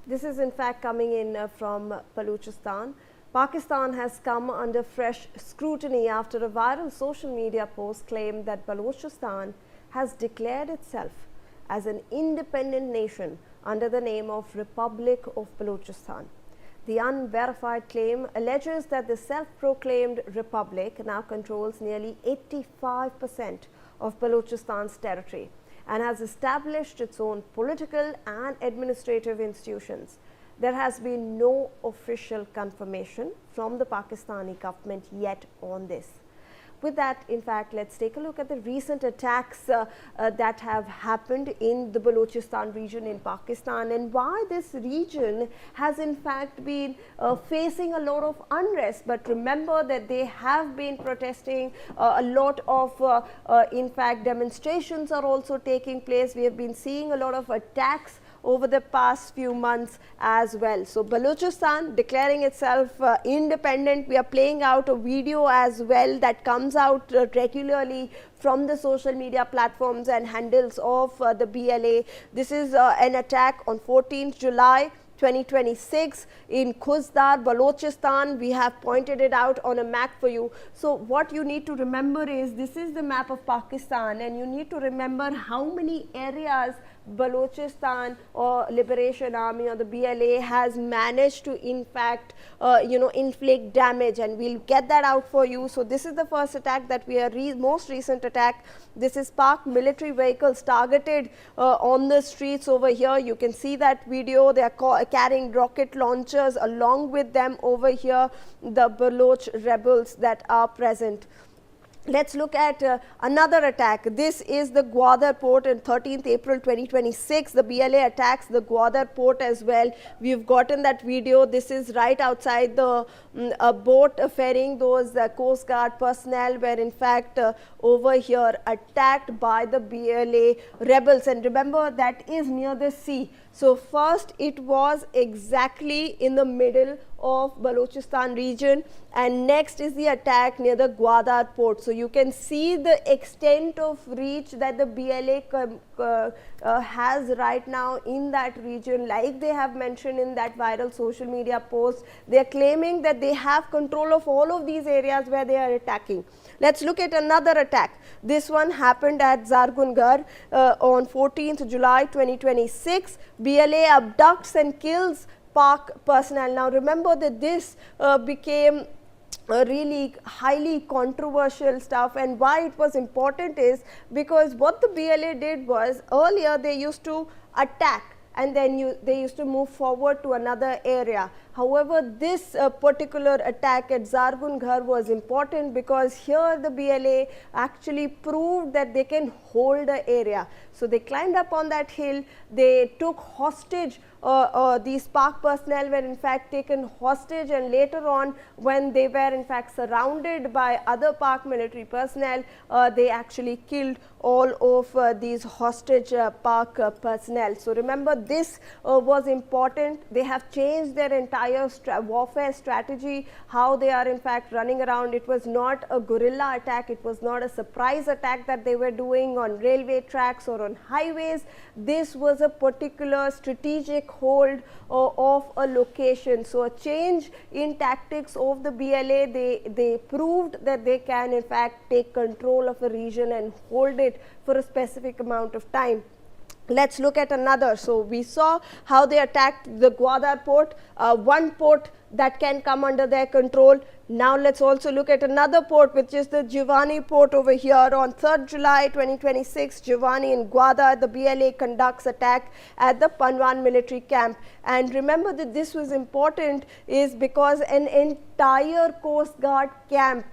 This is in fact coming in from Balochistan. Pakistan has come under fresh scrutiny after a viral social media post claimed that Balochistan has declared itself as an independent nation under the name of Republic of Balochistan. The unverified claim alleges that the self-proclaimed republic now controls nearly 85% of Balochistan's territory and has established its own political and administrative institutions. There has been no official confirmation from the Pakistani government yet on this. With that, in fact, let's take a look at the recent attacks that have happened in the Balochistan region in Pakistan and why this region has in fact been facing a lot of unrest. But remember that they have been protesting, a lot of in fact demonstrations are also taking place. We have been seeing a lot of attacks over the past few months as well. So Balochistan declaring itself independent. We are playing out a video as well that comes out regularly from the social media platforms and handles of the BLA. This is an attack on 14th July 2026 in Khuzdar, Balochistan. We have pointed it out on a map for you. So what you need to remember is this is the map of Pakistan, and you need to remember how many areas Balochistan or Liberation Army or the BLA has managed to in fact inflict damage, and we'll get that out for you. So this is the first attack that we are most recent attack. This is parked military vehicles targeted on the streets over here. You can see that video. They are carrying rocket launchers along with them over here, the Baloch rebels that are present. Let's look at another attack. This is the Gwadar port on 13th April 2026. The BLA attacks the Gwadar port as well. We've gotten that video. This is right outside the boat ferrying those Coast Guard personnel were in fact over here attacked by the BLA rebels. And remember, that is near the sea. So first it was exactly in the middle of Balochistan region, and next is the attack near the Gwadar port. So you can see the extent of reach that the BLA has right now in that region. Like they have mentioned in that viral social media post, they are claiming that they have control of all of these areas where they are attacking. Let's look at another attack. This one happened at Zargungar on 14th July 2026. BLA abducts and kills park personnel. Now remember that this became really highly controversial stuff, and why it was important is because what the BLA did was earlier they used to attack and then they used to move forward to another area. However, this particular attack at Zargungar was important because here the BLA actually proved that they can hold the area. So they climbed up on that hill, they took hostage, these park personnel were in fact taken hostage, and later on when they were in fact surrounded by other park military personnel, they actually killed all of these hostage park personnel. So remember, this was important. They have changed their entire warfare strategy, how they are in fact running around. It was not a guerrilla attack, it was not a surprise attack that they were doing on railway tracks or on highways. This was a particular strategic hold of a location. So a change in tactics of the BLA, they proved that they can in fact take control of a region and hold it for a specific amount of time. Let's look at another. So we saw how they attacked the Gwadar port, one port that can come under their control. Now let's also look at another port, which is the Jiwani port over here. On 3rd July 2026, Jiwani in Gwadar, the BLA conducts attack at the Panwan military camp. And remember that this was important is because an entire Coast Guard camp,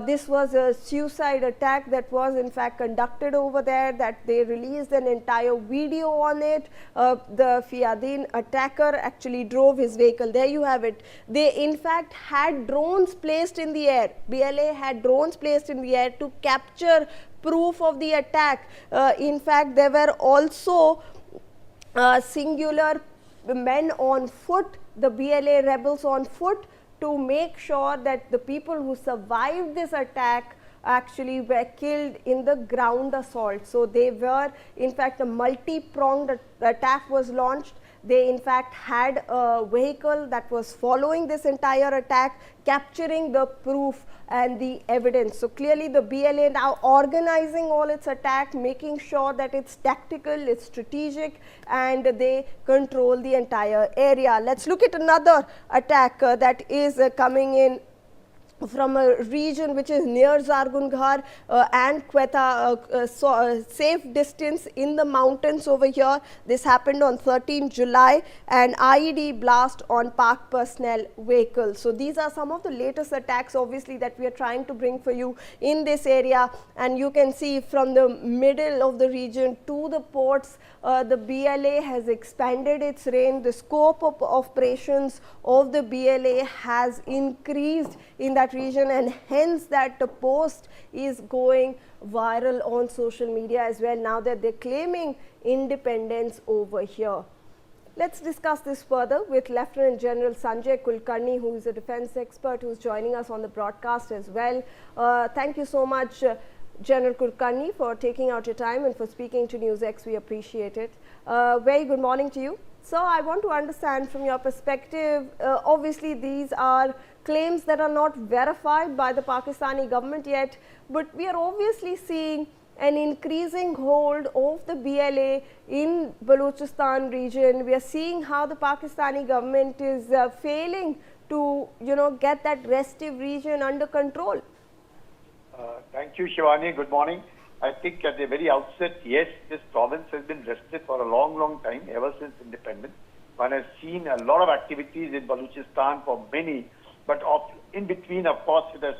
this was a suicide attack that was in fact conducted over there, that they released an entire video on it. The Fiadin attacker actually drove his vehicle. There you have it. They in fact had drones placed in the air. BLA had drones placed in the air to capture proof of the attack. In fact, there were also singular men on foot, the BLA rebels on foot, to make sure that the people who survived this attack actually were killed in the ground assault. So they were in fact a multi-pronged attack was launched, They in fact had a vehicle that was following this entire attack, capturing the proof and the evidence. So clearly the BLA now organizing all its attack, making sure that it's tactical, it's strategic, and they control the entire area. Let's look at another attack that is coming in from a region which is near Zargunghar and Quetta, safe distance in the mountains over here. This happened on 13 July, and IED blast on park personnel vehicle. So these are some of the latest attacks obviously that we are trying to bring for you in this area, and you can see from the middle of the region to the ports, the BLA has expanded its range. The scope of operations of the BLA has increased in that region, and hence that the post is going viral on social media as well, now that they're claiming independence over here. Let's discuss this further with Lieutenant General Sanjay Kulkarni, who is a defense expert who's joining us on the broadcast as well. Thank you so much, General Kulkarni, for taking out your time and for speaking to NewsX. We appreciate it. Very good morning to you. So I want to understand from your perspective, obviously these are claims that are not verified by the Pakistani government yet, but we are obviously seeing an increasing hold of the BLA in Balochistan region. We are seeing how the Pakistani government is failing to, get that restive region under control. Thank you, Shivani. Good morning. I think at the very outset, yes, this province has been rested for a long, long time, ever since independence. One has seen a lot of activities in Balochistan for many, but in between, of course, it has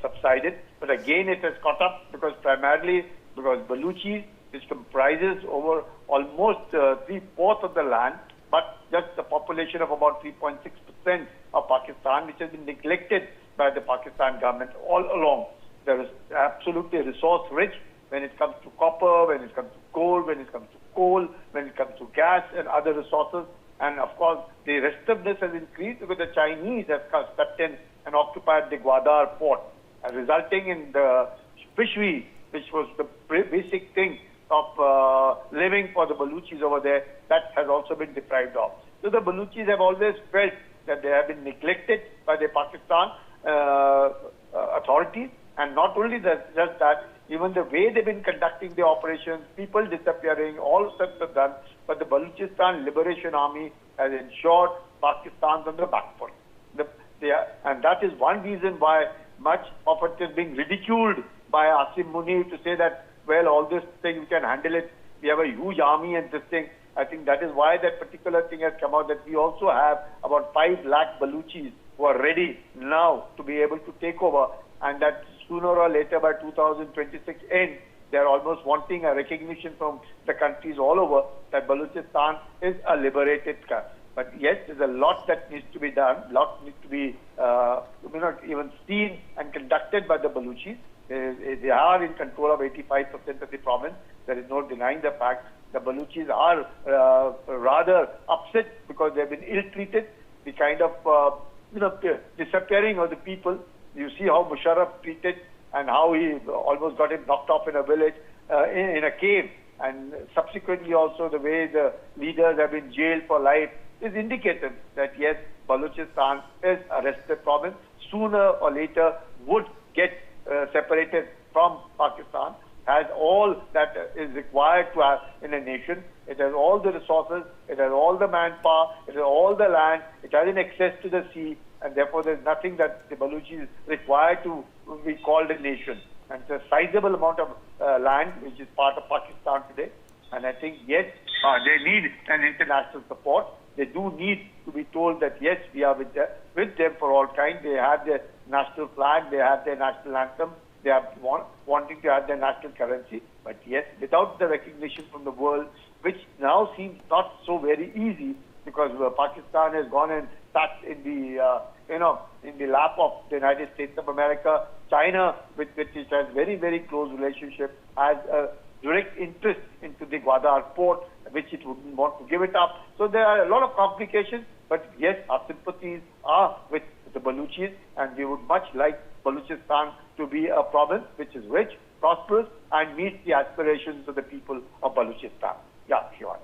subsided. But again, it has caught up primarily because Baluchis, which comprises over almost 3/4 of the land, but just the population of about 3.6% of Pakistan, which has been neglected by the Pakistan government all along. There is absolutely resource rich when it comes to copper, when it comes to coal, when it comes to coal, when it comes to gas and other resources. And of course, the restiveness has increased because the Chinese have stepped in and occupied the Gwadar port, resulting in the fishery, which was the basic thing of living for the Baluchis over there, that has also been deprived of. So the Baluchis have always felt that they have been neglected by the Pakistan authorities. And not only that, just that, even the way they've been conducting the operations, people disappearing, all sorts of done, but the Balochistan Liberation Army has ensured Pakistan's on the back foot. And that is one reason why much of it is being ridiculed by Asim Munir to say that, well, all this thing, we can handle it. We have a huge army and this thing. I think that is why that particular thing has come out, that we also have about 5 lakh Baluchis who are ready now to be able to take over, and that sooner or later by 2026 end, they are almost wanting a recognition from the countries all over that Balochistan is a liberated country. But yes, there's a lot that needs to be done, lot needs to be even seen and conducted by the Baluchis. They are in control of 85% of the province. There is no denying the fact. The Baluchis are rather upset because they've been ill-treated. The kind of disappearing of the people. You see how Musharraf treated and how he almost got him knocked off in a village, in a cave. And subsequently also the way the leaders have been jailed for life is indicative that yes, Balochistan is a rested province. Sooner or later would get separated from Pakistan. Has all that is required to have in a nation. It has all the resources, it has all the manpower, it has all the land, it has an access to the sea, and therefore there's nothing that the Baluchi is required to be called a nation. And it's a sizable amount of land which is part of Pakistan today. And I think, yes, they need an international support. They do need to be told that, yes, we are with them for all time. They have their national flag, they have their national anthem, they are wanting to have their national currency. But yes, without the recognition from the world, which now seems not so very easy, because Pakistan has gone and sat in the in the lap of the United States of America. China, with which it has very, very close relationship, has a direct interest into the Gwadar port, which it wouldn't want to give it up. So there are a lot of complications, but yes, our sympathies are with the Baluchis, and we would much like Balochistan to be a province which is rich, prosperous, and meets the aspirations of the people of Balochistan. Yeah, Shivani.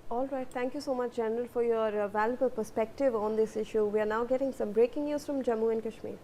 All right, thank you so much, General, for your valuable perspective on this issue. We are now getting some breaking news from Jammu and Kashmir.